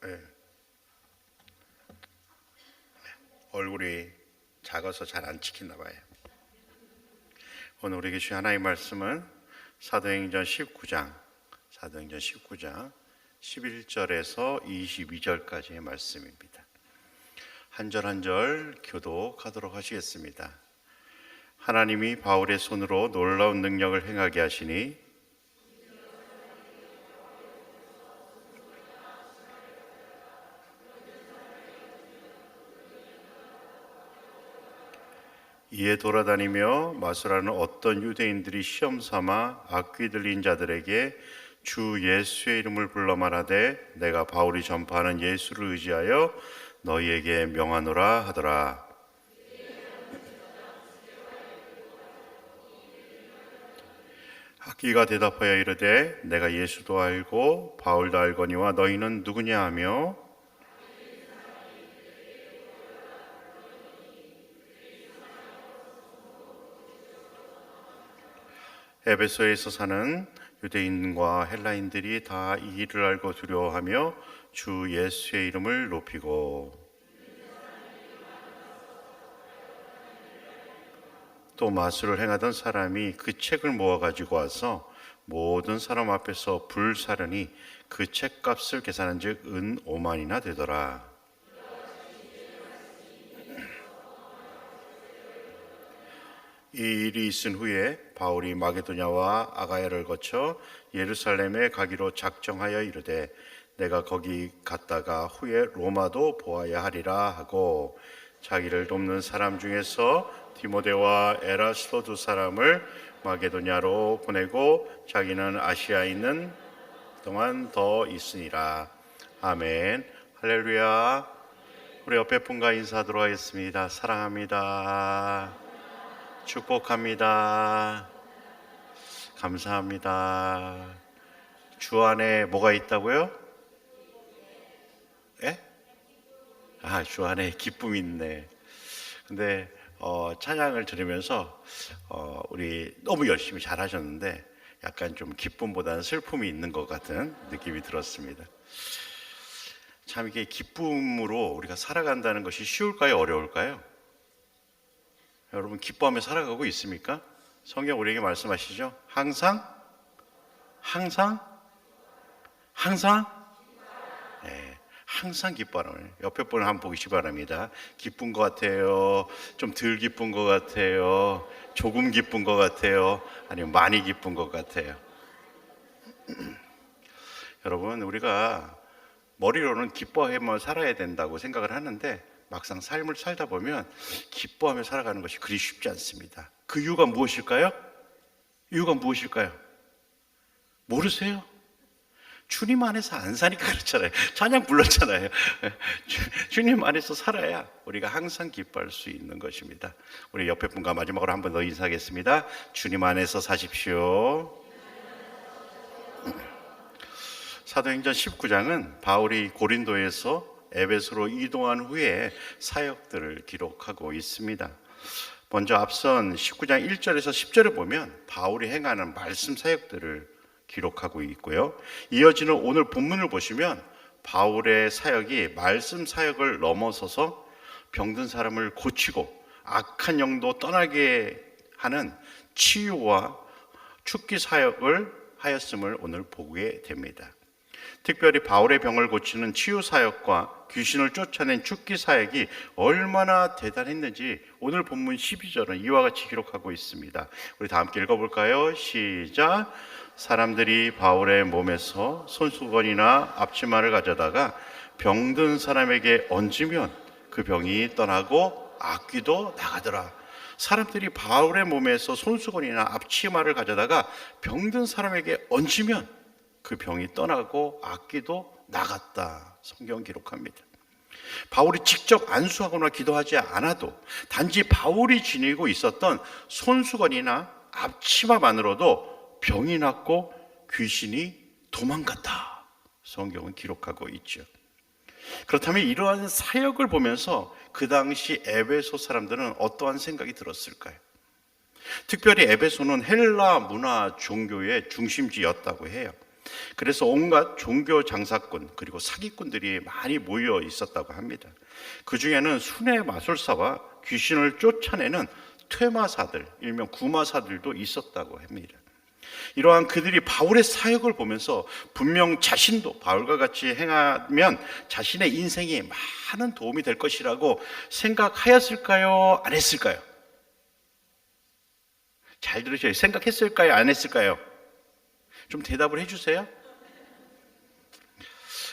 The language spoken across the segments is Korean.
네. 얼굴이 작아서 잘 안 찍히나 봐요. 오늘 우리에게 주신 하나님의 말씀은 사도행전 19장 11절에서 22절까지의 말씀입니다. 한 절 한 절 교독하도록 하시겠습니다. 하나님이 바울의 손으로 놀라운 능력을 행하게 하시니 이에 돌아다니며 마술하는 어떤 유대인들이 시험 삼아 악귀 들린 자들에게 주 예수의 이름을 불러 말하되 내가 바울이 전파하는 예수를 의지하여 너희에게 명하노라 하더라. 악귀가 대답하여 이르되 내가 예수도 알고 바울도 알거니와 너희는 누구냐 하며 에베소에서 사는 유대인과 헬라인들이 다 이 일을 알고 두려워하며 주 예수의 이름을 높이고 또 마술을 행하던 사람이 그 책을 모아 가지고 와서 모든 사람 앞에서 불사르니 그 책값을 계산한 즉 은 5만이나 되더라. 이 일이 있은 후에 바울이 마게도냐와 아가야를 거쳐 예루살렘에 가기로 작정하여 이르되 내가 거기 갔다가 후에 로마도 보아야 하리라 하고 자기를 돕는 사람 중에서 디모데와 에라스도 두 사람을 마게도냐로 보내고 자기는 아시아에 있는 동안 더 있으니라. 아멘. 할렐루야. 우리 옆에 분과 인사하도록 하겠습니다. 사랑합니다. 축복합니다. 감사합니다. 주 안에 뭐가 있다고요? 예? 주 안에 기쁨이 있네. 근데 찬양을 들으면서 우리 너무 열심히 잘하셨는데 약간 좀 기쁨보다는 슬픔이 있는 것 같은 느낌이 들었습니다. 참 이게 기쁨으로 우리가 살아간다는 것이 쉬울까요? 어려울까요? 여러분 기뻐하며 살아가고 있습니까? 성경 우리에게 말씀하시죠? 항상 네, 항상 기뻐하라는 옆에 분을 한번 보시기 바랍니다. 기쁜 것 같아요? 좀 덜 기쁜 것 같아요? 조금 기쁜 것 같아요? 아니면 많이 기쁜 것 같아요? 여러분 우리가 머리로는 기뻐하며 살아야 된다고 생각을 하는데 막상 삶을 살다 보면 기뻐하며 살아가는 것이 그리 쉽지 않습니다. 그 이유가 무엇일까요? 모르세요? 주님 안에서 안 사니까 그렇잖아요. 찬양 불렀잖아요. 주님 안에서 살아야 우리가 항상 기뻐할 수 있는 것입니다. 우리 옆에 분과 마지막으로 한 번 더 인사하겠습니다. 주님 안에서 사십시오. 사도행전 19장은 바울이 고린도에서 에베소로 이동한 후에 사역들을 기록하고 있습니다. 먼저 앞선 19장 1절에서 10절을 보면 바울이 행하는 말씀 사역들을 기록하고 있고요. 이어지는 오늘 본문을 보시면 바울의 사역이 말씀 사역을 넘어서서 병든 사람을 고치고 악한 영도 떠나게 하는 치유와 축기 사역을 하였음을 오늘 보게 됩니다. 특별히 바울의 병을 고치는 치유 사역과 귀신을 쫓아낸 축기 사역이 얼마나 대단했는지 오늘 본문 12절은 이와 같이 기록하고 있습니다. 우리 다 함께 읽어볼까요? 시작. 사람들이 바울의 몸에서 손수건이나 앞치마를 가져다가 병든 사람에게 얹으면 그 병이 떠나고 악귀도 나가더라. 사람들이 바울의 몸에서 손수건이나 앞치마를 가져다가 병든 사람에게 얹으면 그 병이 떠나고 악귀도 나갔다. 성경 기록합니다. 바울이 직접 안수하거나 기도하지 않아도 단지 바울이 지니고 있었던 손수건이나 앞치마만으로도 병이 낫고 귀신이 도망갔다. 성경은 기록하고 있죠. 그렇다면 이러한 사역을 보면서 그 당시 에베소 사람들은 어떠한 생각이 들었을까요? 특별히 에베소는 헬라 문화 종교의 중심지였다고 해요. 그래서 온갖 종교 장사꾼 그리고 사기꾼들이 많이 모여 있었다고 합니다. 그 중에는 순회 마술사와 귀신을 쫓아내는 퇴마사들, 일명 구마사들도 있었다고 합니다. 이러한 그들이 바울의 사역을 보면서 분명 자신도 바울과 같이 행하면 자신의 인생에 많은 도움이 될 것이라고 생각하였을까요? 안 했을까요? 잘 들으셔요. 생각했을까요? 안 했을까요? 좀 대답을 해주세요.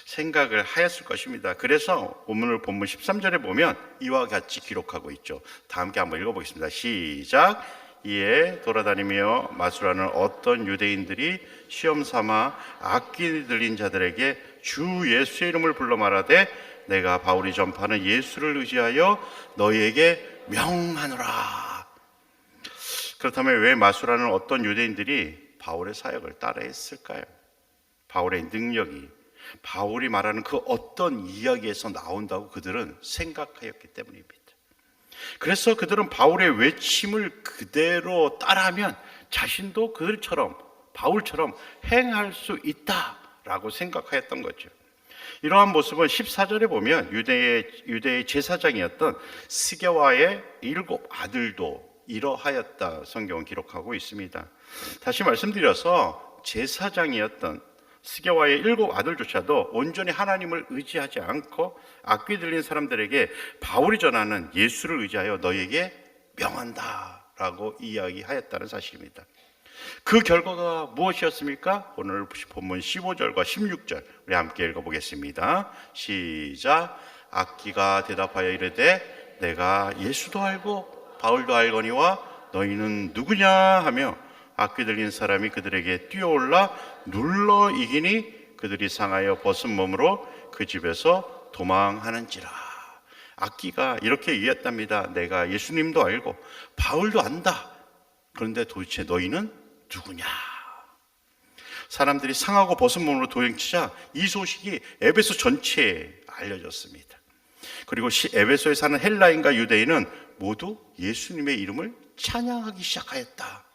생각을 하였을 것입니다. 그래서 오늘 본문 13절에 보면 이와 같이 기록하고 있죠. 다 함께 한번 읽어보겠습니다. 시작. 이에 돌아다니며 마술하는 어떤 유대인들이 시험 삼아 악기 들린 자들에게 주 예수의 이름을 불러 말하되 내가 바울이 전파하는 예수를 의지하여 너희에게 명하노라. 그렇다면 왜 마술하는 어떤 유대인들이 바울의 사역을 따라했을까요? 바울의 능력이 바울이 말하는 그 어떤 이야기에서 나온다고 그들은 생각하였기 때문입니다. 그래서 그들은 바울의 외침을 그대로 따라하면 자신도 그들처럼 바울처럼 행할 수 있다라고 생각하였던 거죠. 이러한 모습은 14절에 보면 유대의 제사장이었던 스게와의 7 아들도 이러하였다 성경은 기록하고 있습니다. 다시 말씀드려서 제사장이었던 스게와의 7 아들조차도 온전히 하나님을 의지하지 않고 악귀 들린 사람들에게 바울이 전하는 예수를 의지하여 너에게 명한다 라고 이야기하였다는 사실입니다. 그 결과가 무엇이었습니까? 오늘 본문 15절과 16절 우리 함께 읽어보겠습니다. 시작. 악귀가 대답하여 이르되 내가 예수도 알고 바울도 알거니와 너희는 누구냐 하며 악귀 들린 사람이 그들에게 뛰어올라 눌러 이기니 그들이 상하여 벗은 몸으로 그 집에서 도망하는지라. 악귀가 이렇게 얘기했답니다. 내가 예수님도 알고 바울도 안다. 그런데 도대체 너희는 누구냐? 사람들이 상하고 벗은 몸으로 도망치자 이 소식이 에베소 전체에 알려졌습니다. 그리고 에베소에 사는 헬라인과 유대인은 모두 예수님의 이름을 찬양하기 시작하였다.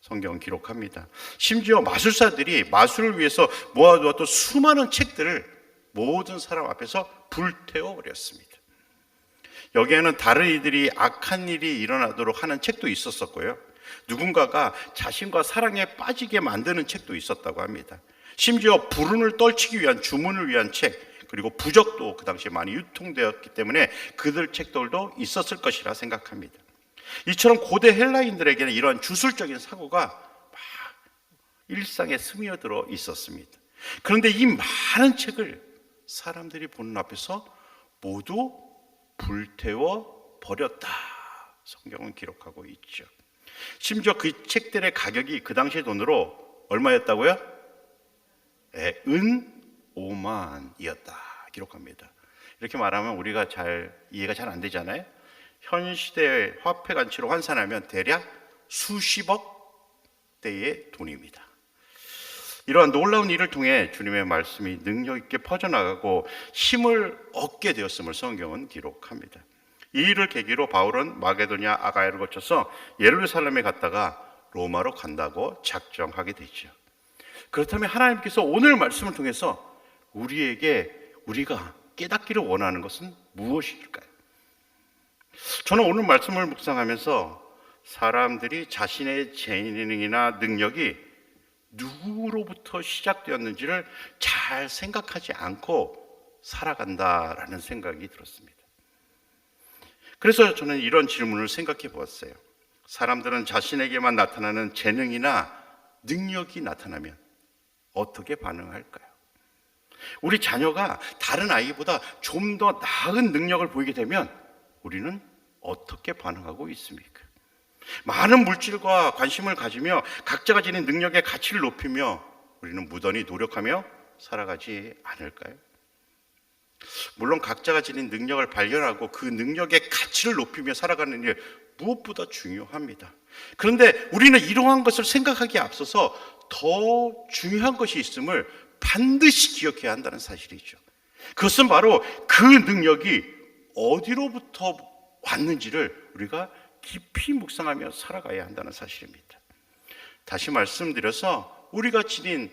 성경은 기록합니다. 심지어 마술사들이 마술을 위해서 모아두었던 수많은 책들을 모든 사람 앞에서 불태워 버렸습니다. 여기에는 다른 이들이 악한 일이 일어나도록 하는 책도 있었었고요. 누군가가 자신과 사랑에 빠지게 만드는 책도 있었다고 합니다. 심지어 불운을 떨치기 위한 주문을 위한 책, 그리고 부적도 그 당시에 많이 유통되었기 때문에 그들 책들도 있었을 것이라 생각합니다. 이처럼 고대 헬라인들에게는 이러한 주술적인 사고가 막 일상에 스며들어 있었습니다. 그런데 이 많은 책을 사람들이 보는 앞에서 모두 불태워 버렸다. 성경은 기록하고 있죠. 심지어 그 책들의 가격이 그 당시 돈으로 얼마였다고요? 은 5만이었다 기록합니다. 이렇게 말하면 우리가 이해가 잘 안 되잖아요. 현 시대의 화폐 가치로 환산하면 대략 수십억 대의 돈입니다. 이러한 놀라운 일을 통해 주님의 말씀이 능력 있게 퍼져나가고 힘을 얻게 되었음을 성경은 기록합니다. 이 일을 계기로 바울은 마게도냐 아가야를 거쳐서 예루살렘에 갔다가 로마로 간다고 작정하게 되죠. 그렇다면 하나님께서 오늘 말씀을 통해서 우리가 깨닫기를 원하는 것은 무엇일까요? 저는 오늘 말씀을 묵상하면서 사람들이 자신의 재능이나 능력이 누구로부터 시작되었는지를 잘 생각하지 않고 살아간다라는 생각이 들었습니다. 그래서 저는 이런 질문을 생각해 보았어요. 사람들은 자신에게만 나타나는 재능이나 능력이 나타나면 어떻게 반응할까요? 우리 자녀가 다른 아이보다 좀 더 나은 능력을 보이게 되면 우리는 어떻게 반응하고 있습니까? 많은 물질과 관심을 가지며 각자가 지닌 능력의 가치를 높이며 우리는 무던히 노력하며 살아가지 않을까요? 물론 각자가 지닌 능력을 발견하고 그 능력의 가치를 높이며 살아가는 일 무엇보다 중요합니다. 그런데 우리는 이러한 것을 생각하기에 앞서서 더 중요한 것이 있음을 반드시 기억해야 한다는 사실이죠. 그것은 바로 그 능력이 어디로부터 왔는지를 우리가 깊이 묵상하며 살아가야 한다는 사실입니다. 다시 말씀드려서 우리가 지닌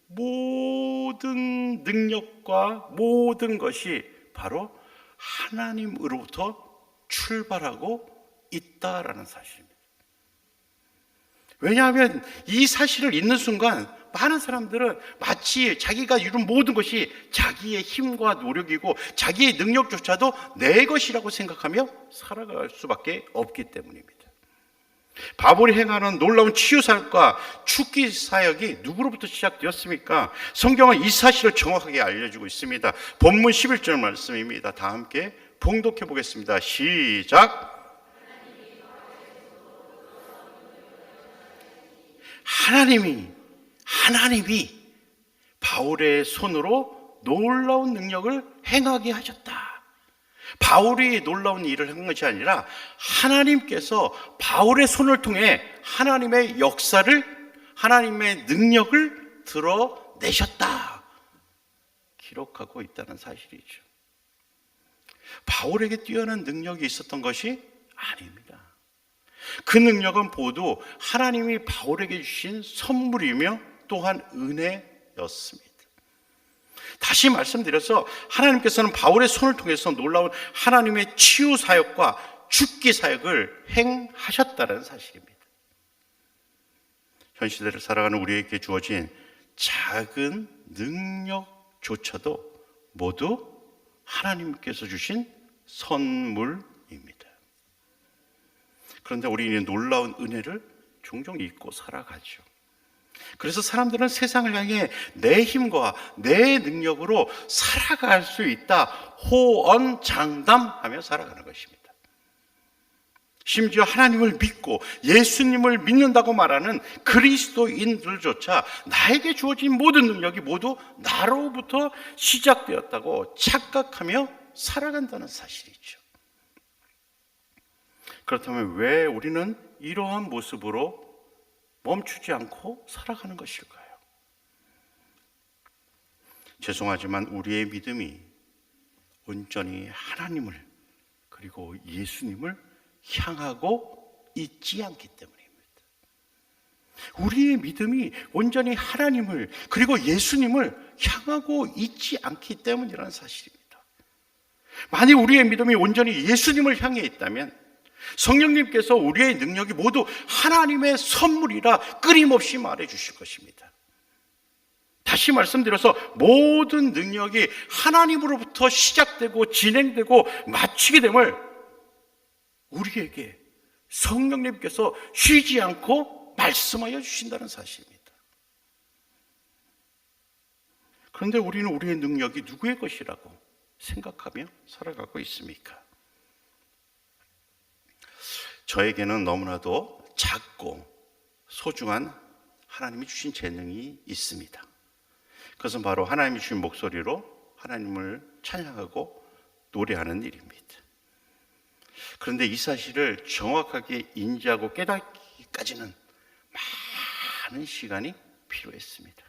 모든 능력과 모든 것이 바로 하나님으로부터 출발하고 있다라는 사실입니다. 왜냐하면 이 사실을 잊는 순간 많은 사람들은 마치 자기가 이룬 모든 것이 자기의 힘과 노력이고 자기의 능력조차도 내 것이라고 생각하며 살아갈 수밖에 없기 때문입니다. 바울이 행하는 놀라운 치유사역과 축기 사역이 누구로부터 시작되었습니까? 성경은 이 사실을 정확하게 알려주고 있습니다. 본문 11절 말씀입니다. 다 함께 봉독해 보겠습니다. 시작. 하나님이 바울의 손으로 놀라운 능력을 행하게 하셨다. 바울이 놀라운 일을 한 것이 아니라 하나님께서 바울의 손을 통해 하나님의 역사를, 하나님의 능력을 드러내셨다. 기록하고 있다는 사실이죠. 바울에게 뛰어난 능력이 있었던 것이 아닙니다. 그 능력은 모두 하나님이 바울에게 주신 선물이며 또한 은혜였습니다. 다시 말씀드려서 하나님께서는 바울의 손을 통해서 놀라운 하나님의 치유 사역과 죽기 사역을 행하셨다는 사실입니다. 현 시대를 살아가는 우리에게 주어진 작은 능력조차도 모두 하나님께서 주신 선물입니다. 그런데 우리는 놀라운 은혜를 종종 잊고 살아가죠. 그래서 사람들은 세상을 향해 내 힘과 내 능력으로 살아갈 수 있다 호언장담하며 살아가는 것입니다. 심지어 하나님을 믿고 예수님을 믿는다고 말하는 그리스도인들조차 나에게 주어진 모든 능력이 모두 나로부터 시작되었다고 착각하며 살아간다는 사실이죠. 그렇다면 왜 우리는 이러한 모습으로 멈추지 않고 살아가는 것일까요? 죄송하지만 우리의 믿음이 온전히 하나님을 그리고 예수님을 향하고 있지 않기 때문입니다. 우리의 믿음이 온전히 하나님을 그리고 예수님을 향하고 있지 않기 때문이라는 사실입니다. 만약 우리의 믿음이 온전히 예수님을 향해 있다면 성령님께서 우리의 능력이 모두 하나님의 선물이라 끊임없이 말해 주실 것입니다. 다시 말씀드려서 모든 능력이 하나님으로부터 시작되고 진행되고 마치게 됨을 우리에게 성령님께서 쉬지 않고 말씀하여 주신다는 사실입니다. 그런데 우리는 우리의 능력이 누구의 것이라고 생각하며 살아가고 있습니까? 저에게는 너무나도 작고 소중한 하나님이 주신 재능이 있습니다. 그것은 바로 하나님이 주신 목소리로 하나님을 찬양하고 노래하는 일입니다. 그런데 이 사실을 정확하게 인지하고 깨닫기까지는 많은 시간이 필요했습니다.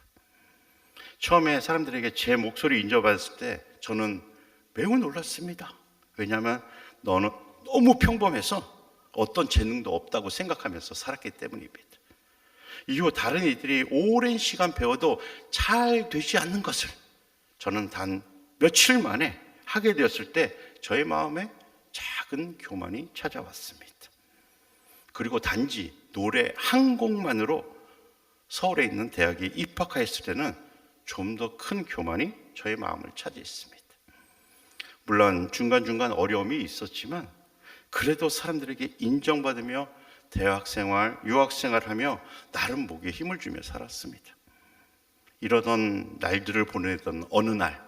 처음에 사람들에게 제 목소리 인정받았을 때 저는 매우 놀랐습니다. 왜냐하면 너는 너무 평범해서 어떤 재능도 없다고 생각하면서 살았기 때문입니다. 이후 다른 이들이 오랜 시간 배워도 잘 되지 않는 것을 저는 단 며칠 만에 하게 되었을 때 저의 마음에 작은 교만이 찾아왔습니다. 그리고 단지 노래 한 곡만으로 서울에 있는 대학에 입학하였을 때는 좀 더 큰 교만이 저의 마음을 차지했습니다. 물론 중간중간 어려움이 있었지만 그래도 사람들에게 인정받으며 대학생활, 유학생활하며 나름 목에 힘을 주며 살았습니다. 이러던 날들을 보내던 어느 날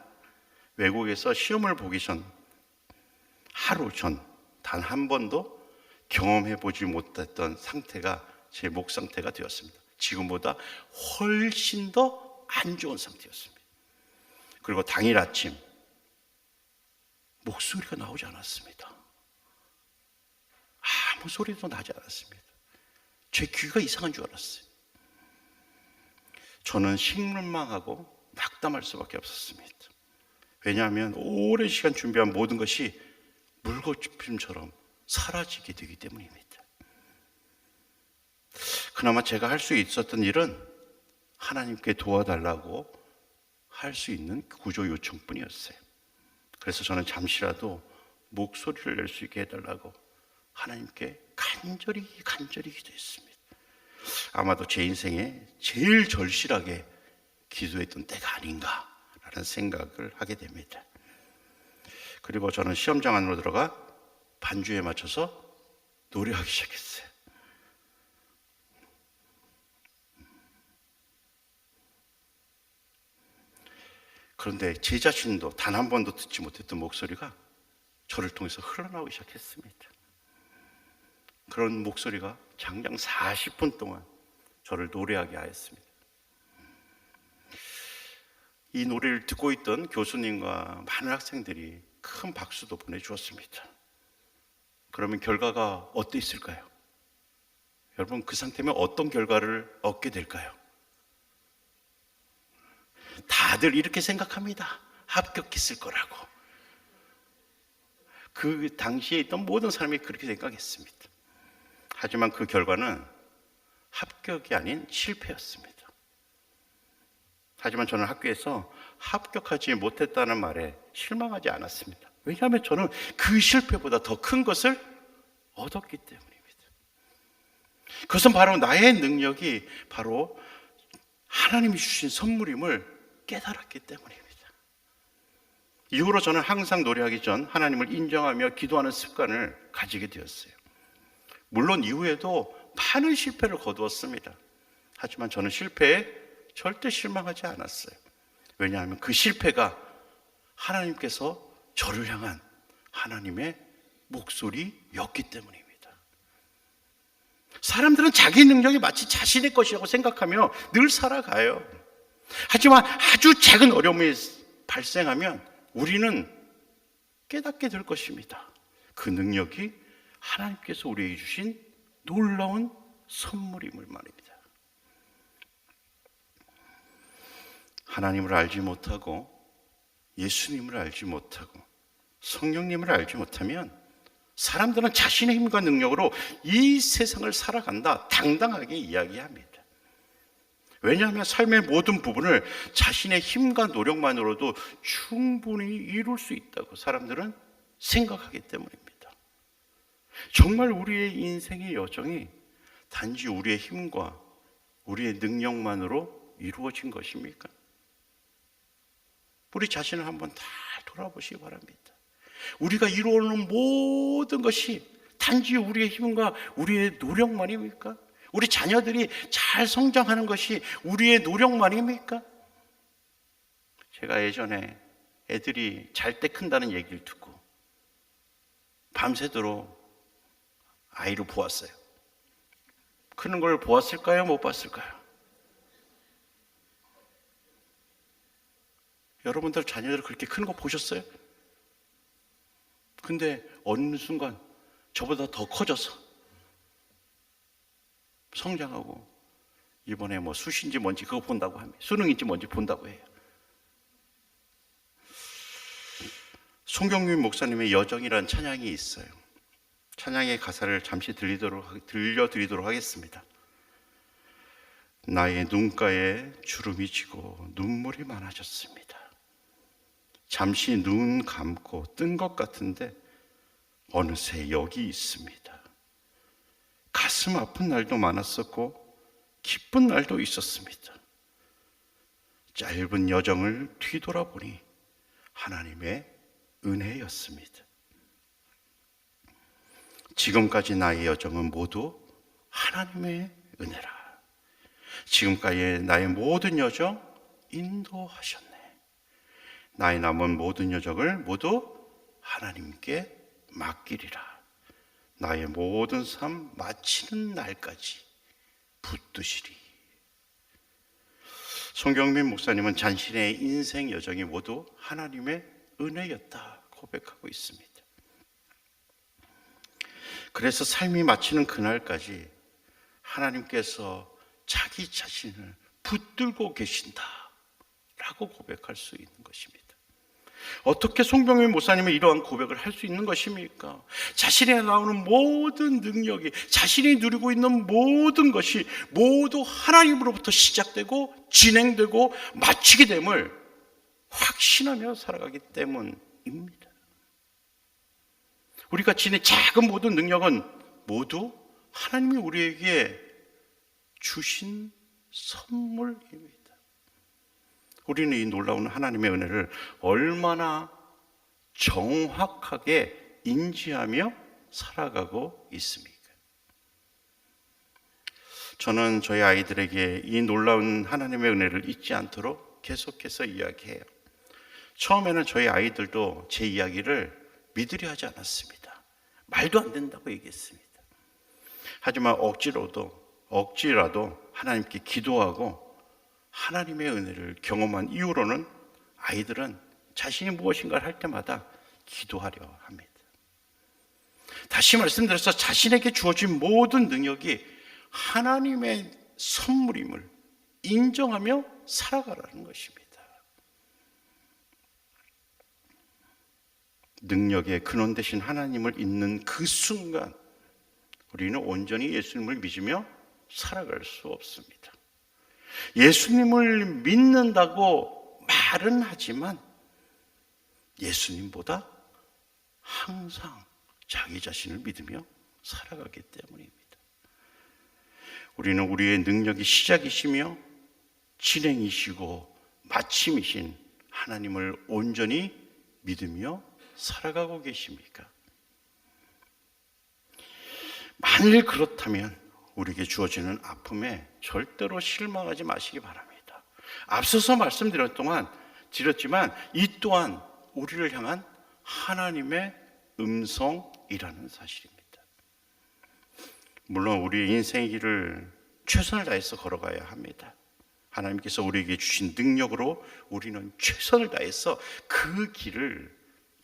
외국에서 시험을 보기 전 하루 전 단 한 번도 경험해보지 못했던 상태가 제 목 상태가 되었습니다. 지금보다 훨씬 더 안 좋은 상태였습니다. 그리고 당일 아침 목소리가 나오지 않았습니다. 아무 소리도 나지 않았습니다. 제 귀가 이상한 줄 알았어요. 저는 식문망하고 낙담할 수밖에 없었습니다. 왜냐하면 오랜 시간 준비한 모든 것이 물거품처럼 사라지게 되기 때문입니다. 그나마 제가 할 수 있었던 일은 하나님께 도와달라고 할 수 있는 구조 요청뿐이었어요. 그래서 저는 잠시라도 목소리를 낼 수 있게 해달라고 하나님께 간절히 기도했습니다. 아마도 제 인생에 제일 절실하게 기도했던 때가 아닌가라는 생각을 하게 됩니다. 그리고 저는 시험장 안으로 들어가 반주에 맞춰서 노래하기 시작했어요. 그런데 제 자신도 단 한 번도 듣지 못했던 목소리가 저를 통해서 흘러나오기 시작했습니다. 그런 목소리가 장장 40분 동안 저를 노래하게 하였습니다. 이 노래를 듣고 있던 교수님과 많은 학생들이 큰 박수도 보내주었습니다. 그러면 결과가 어땠을까요? 여러분, 그 상태면 어떤 결과를 얻게 될까요? 다들 이렇게 생각합니다. 합격했을 거라고. 그 당시에 있던 모든 사람이 그렇게 생각했습니다. 하지만 그 결과는 합격이 아닌 실패였습니다. 하지만 저는 학교에서 합격하지 못했다는 말에 실망하지 않았습니다. 왜냐하면 저는 그 실패보다 더 큰 것을 얻었기 때문입니다. 그것은 바로 나의 능력이 바로 하나님이 주신 선물임을 깨달았기 때문입니다. 이후로 저는 항상 노래하기 전 하나님을 인정하며 기도하는 습관을 가지게 되었어요. 물론 이후에도 많은 실패를 거두었습니다. 하지만 저는 실패에 절대 실망하지 않았어요. 왜냐하면 그 실패가 하나님께서 저를 향한 하나님의 목소리였기 때문입니다. 사람들은 자기 능력이 마치 자신의 것이라고 생각하며 늘 살아가요. 하지만 아주 작은 어려움이 발생하면 우리는 깨닫게 될 것입니다. 그 능력이 하나님께서 우리에게 주신 놀라운 선물임을 말입니다. 하나님을 알지 못하고 예수님을 알지 못하고 성령님을 알지 못하면 사람들은 자신의 힘과 능력으로 이 세상을 살아간다 당당하게 이야기합니다. 왜냐하면 삶의 모든 부분을 자신의 힘과 노력만으로도 충분히 이룰 수 있다고 사람들은 생각하기 때문입니다. 정말 우리의 인생의 여정이 단지 우리의 힘과 우리의 능력만으로 이루어진 것입니까? 우리 자신을 한번 다 돌아보시기 바랍니다. 우리가 이루어오는 모든 것이 단지 우리의 힘과 우리의 노력만입니까? 우리 자녀들이 잘 성장하는 것이 우리의 노력만입니까? 제가 예전에 애들이 잘 때 큰다는 얘기를 듣고 밤새도록 아이를 보았어요. 크는 걸 보았을까요? 못 봤을까요? 여러분들 자녀들 그렇게 크는 거 보셨어요? 근데 어느 순간 저보다 더 커져서 성장하고 이번에 뭐 수시인지 뭔지 그거 본다고 합니다. 수능인지 뭔지 본다고 해요. 송경민 목사님의 여정이라는 찬양이 있어요. 찬양의 가사를 잠시 들려드리도록 하겠습니다. 나의 눈가에 주름이 지고 눈물이 많아졌습니다. 잠시 눈 감고 뜬 것 같은데 어느새 여기 있습니다. 가슴 아픈 날도 많았었고 기쁜 날도 있었습니다. 짧은 여정을 뒤돌아보니 하나님의 은혜였습니다. 지금까지 나의 여정은 모두 하나님의 은혜라. 지금까지 나의 모든 여정 인도하셨네. 나의 남은 모든 여정을 모두 하나님께 맡기리라. 나의 모든 삶 마치는 날까지 붙드시리. 송경민 목사님은 자신의 인생 여정이 모두 하나님의 은혜였다 고백하고 있습니다. 그래서 삶이 마치는 그날까지 하나님께서 자기 자신을 붙들고 계신다 라고 고백할 수 있는 것입니다. 어떻게 송병일 목사님은 이러한 고백을 할 수 있는 것입니까? 자신에 나오는 모든 능력이, 자신이 누리고 있는 모든 것이 모두 하나님으로부터 시작되고 진행되고 마치게 됨을 확신하며 살아가기 때문입니다. 우리가 지닌 작은 모든 능력은 모두 하나님이 우리에게 주신 선물입니다. 우리는 이 놀라운 하나님의 은혜를 얼마나 정확하게 인지하며 살아가고 있습니까? 저는 저희 아이들에게 이 놀라운 하나님의 은혜를 잊지 않도록 계속해서 이야기해요. 처음에는 저희 아이들도 제 이야기를 믿으려 하지 않았습니다. 말도 안 된다고 얘기했습니다. 하지만 억지라도 하나님께 기도하고 하나님의 은혜를 경험한 이후로는 아이들은 자신이 무엇인가를 할 때마다 기도하려 합니다. 다시 말씀드려서 자신에게 주어진 모든 능력이 하나님의 선물임을 인정하며 살아가라는 것입니다. 능력의 근원 되신 하나님을 잊는 그 순간 우리는 온전히 예수님을 믿으며 살아갈 수 없습니다. 예수님을 믿는다고 말은 하지만 예수님보다 항상 자기 자신을 믿으며 살아가기 때문입니다. 우리는 우리의 능력이 시작이시며 진행이시고 마침이신 하나님을 온전히 믿으며 살아가고 계십니까? 만일 그렇다면 우리에게 주어지는 아픔에 절대로 실망하지 마시기 바랍니다. 앞서서 말씀드렸지만 이 또한 우리를 향한 하나님의 음성이라는 사실입니다. 물론 우리의 인생의 길을 최선을 다해서 걸어가야 합니다. 하나님께서 우리에게 주신 능력으로 우리는 최선을 다해서 그 길을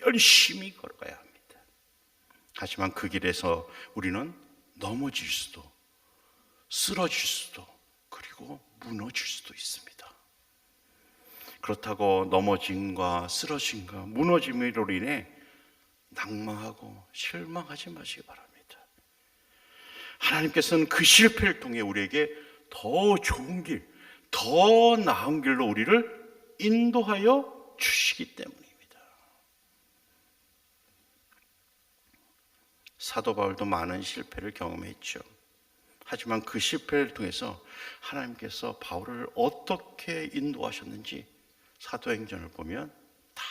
열심히 걸어가야 합니다. 하지만 그 길에서 우리는 넘어질 수도, 쓰러질 수도, 그리고 무너질 수도 있습니다. 그렇다고 넘어짐과 쓰러짐과 무너짐으로 인해 낭망하고 실망하지 마시기 바랍니다. 하나님께서는 그 실패를 통해 우리에게 더 좋은 길, 더 나은 길로 우리를 인도하여 주시기 때문입니다. 사도 바울도 많은 실패를 경험했죠. 하지만 그 실패를 통해서 하나님께서 바울을 어떻게 인도하셨는지 사도행전을 보면 다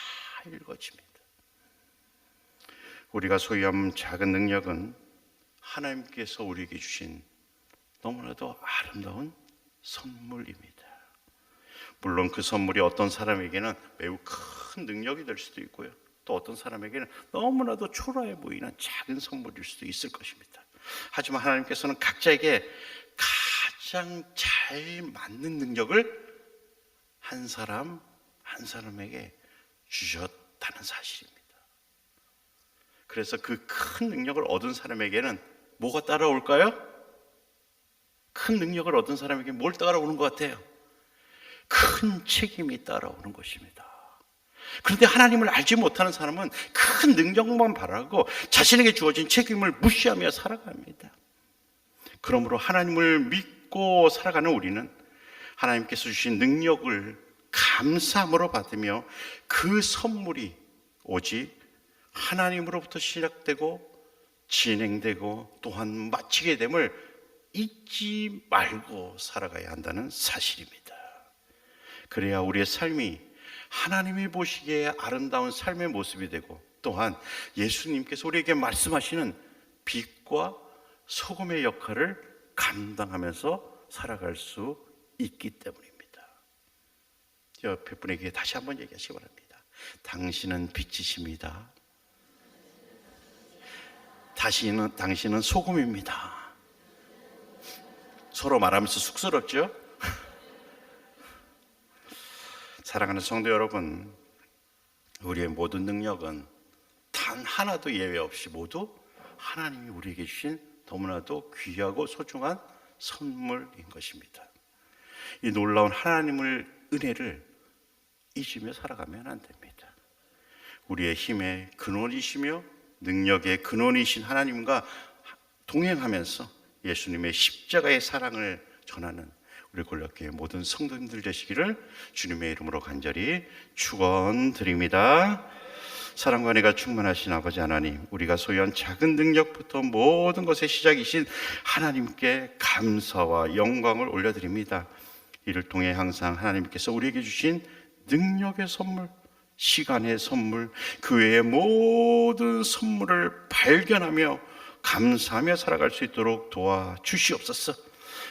읽어집니다. 우리가 소유한 작은 능력은 하나님께서 우리에게 주신 너무나도 아름다운 선물입니다. 물론 그 선물이 어떤 사람에게는 매우 큰 능력이 될 수도 있고요, 또 어떤 사람에게는 너무나도 초라해 보이는 작은 선물일 수도 있을 것입니다. 하지만 하나님께서는 각자에게 가장 잘 맞는 능력을 한 사람 한 사람에게 주셨다는 사실입니다. 그래서 그 큰 능력을 얻은 사람에게는 뭐가 따라올까요? 큰 능력을 얻은 사람에게 뭘 따라오는 것 같아요? 큰 책임이 따라오는 것입니다. 그런데 하나님을 알지 못하는 사람은 큰 능력만 바라고 자신에게 주어진 책임을 무시하며 살아갑니다. 그러므로 하나님을 믿고 살아가는 우리는 하나님께서 주신 능력을 감사함으로 받으며 그 선물이 오직 하나님으로부터 시작되고 진행되고 또한 마치게 됨을 잊지 말고 살아가야 한다는 사실입니다. 그래야 우리의 삶이 하나님이 보시기에 아름다운 삶의 모습이 되고 또한 예수님께서 우리에게 말씀하시는 빛과 소금의 역할을 감당하면서 살아갈 수 있기 때문입니다. 옆에 분에게 다시 한번 얘기하시기 바랍니다. 당신은 빛이십니다. 당신은 소금입니다. 서로 말하면서 쑥스럽죠? 사랑하는 성도 여러분, 우리의 모든 능력은 단 하나도 예외 없이 모두 하나님이 우리에게 주신 너무나도 귀하고 소중한 선물인 것입니다. 이 놀라운 하나님의 은혜를 잊으며 살아가면 안 됩니다. 우리의 힘의 근원이시며 능력의 근원이신 하나님과 동행하면서 예수님의 십자가의 사랑을 전하는 우리 골략교회 모든 성도님들 되시기를 주님의 이름으로 간절히 축원드립니다. 사랑과 은혜가 충만하신 아버지 하나님, 우리가 소유한 작은 능력부터 모든 것의 시작이신 하나님께 감사와 영광을 올려드립니다. 이를 통해 항상 하나님께서 우리에게 주신 능력의 선물, 시간의 선물, 그 외의 모든 선물을 발견하며 감사하며 살아갈 수 있도록 도와주시옵소서.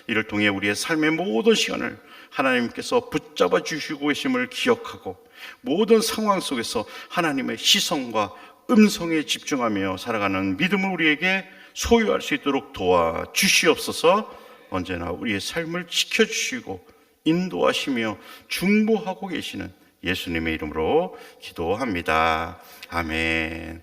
이를 통해 우리의 삶의 모든 시간을 하나님께서 붙잡아 주시고 계심을 기억하고 모든 상황 속에서 하나님의 시선과 음성에 집중하며 살아가는 믿음을 우리에게 소유할 수 있도록 도와주시옵소서. 언제나 우리의 삶을 지켜주시고 인도하시며 중보하고 계시는 예수님의 이름으로 기도합니다. 아멘.